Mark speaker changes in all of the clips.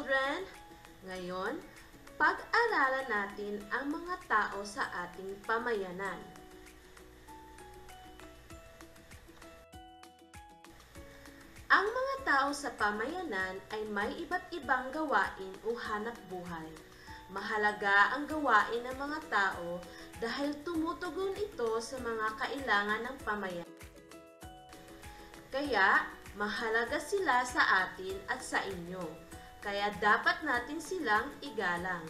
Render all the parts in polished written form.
Speaker 1: children! Ngayon, pag-aralan natin ang mga tao sa ating pamayanan. Ang mga tao sa pamayanan ay may iba't ibang gawain o hanap buhay. Mahalaga ang gawain ng mga tao dahil tumutugon ito sa mga kailangan ng pamayanan. Kaya, mahalaga sila sa atin at sa inyo. Kaya dapat natin silang igalang.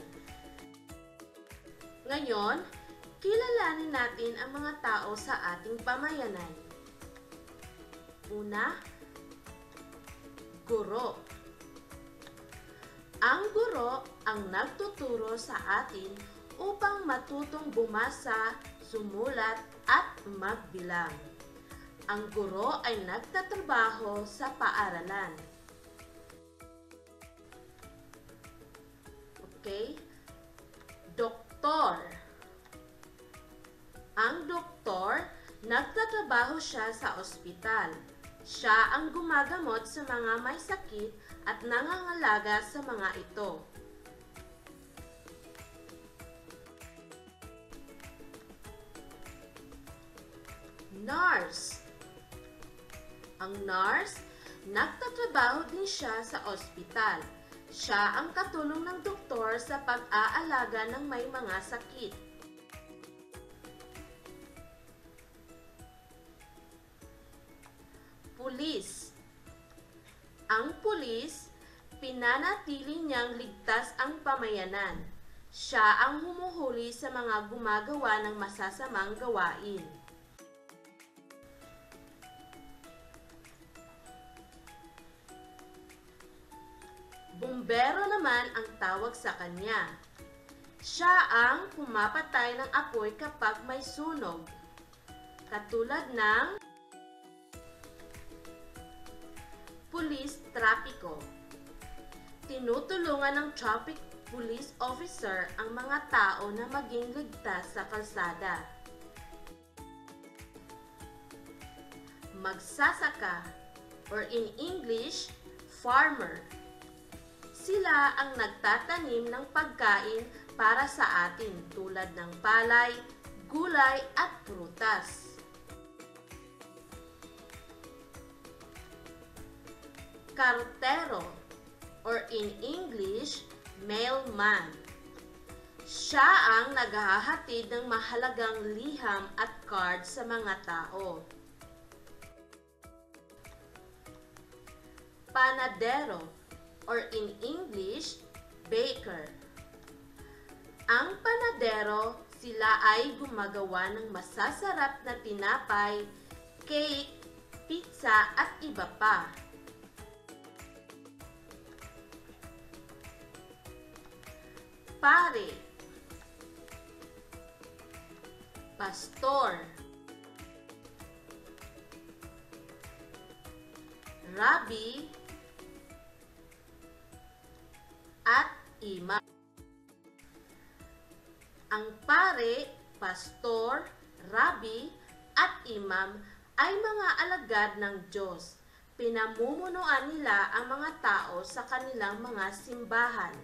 Speaker 1: Ngayon, kilalanin natin ang mga tao sa ating pamayanan. Una, guro. Ang guro ang nagtuturo sa atin upang matutong bumasa, sumulat at magbilang. Ang guro ay nagtatrabaho sa paaralan. Okay? Doktor. Ang doktor, nagtatrabaho siya sa ospital. Siya ang gumagamot sa mga may sakit at nangangalaga sa mga ito. Nurse. Ang nurse, nagtatrabaho din siya sa ospital. Siya ang katulong ng doktor sa pag-aalaga ng may mga sakit. Pulis. Ang pulis, pinanatili niyang ligtas ang pamayanan. Siya ang humuhuli sa mga gumagawa ng masasamang gawain. Bumbero naman ang tawag sa kanya. Siya ang pumapatay ng apoy kapag may sunog. Katulad ng pulis trapiko. Tinutulungan ng traffic police officer ang mga tao na maging ligtas sa kalsada. Magsasaka, or in English, farmer. Sila ang nagtatanim ng pagkain para sa atin tulad ng palay, gulay at prutas. Kartero, or in English, mailman. Siya ang naghahatid ng mahalagang liham at card sa mga tao. Panadero, or in English, baker. Ang panadero, sila ay gumagawa ng masasarap na tinapay, cake, pizza at iba pa. Pare. Pastor. Rabbi at imam. Ang pare, pastor, rabbi at imam ay mga alagad ng Diyos. Pinamumunuan nila ang mga tao sa kanilang mga simbahan.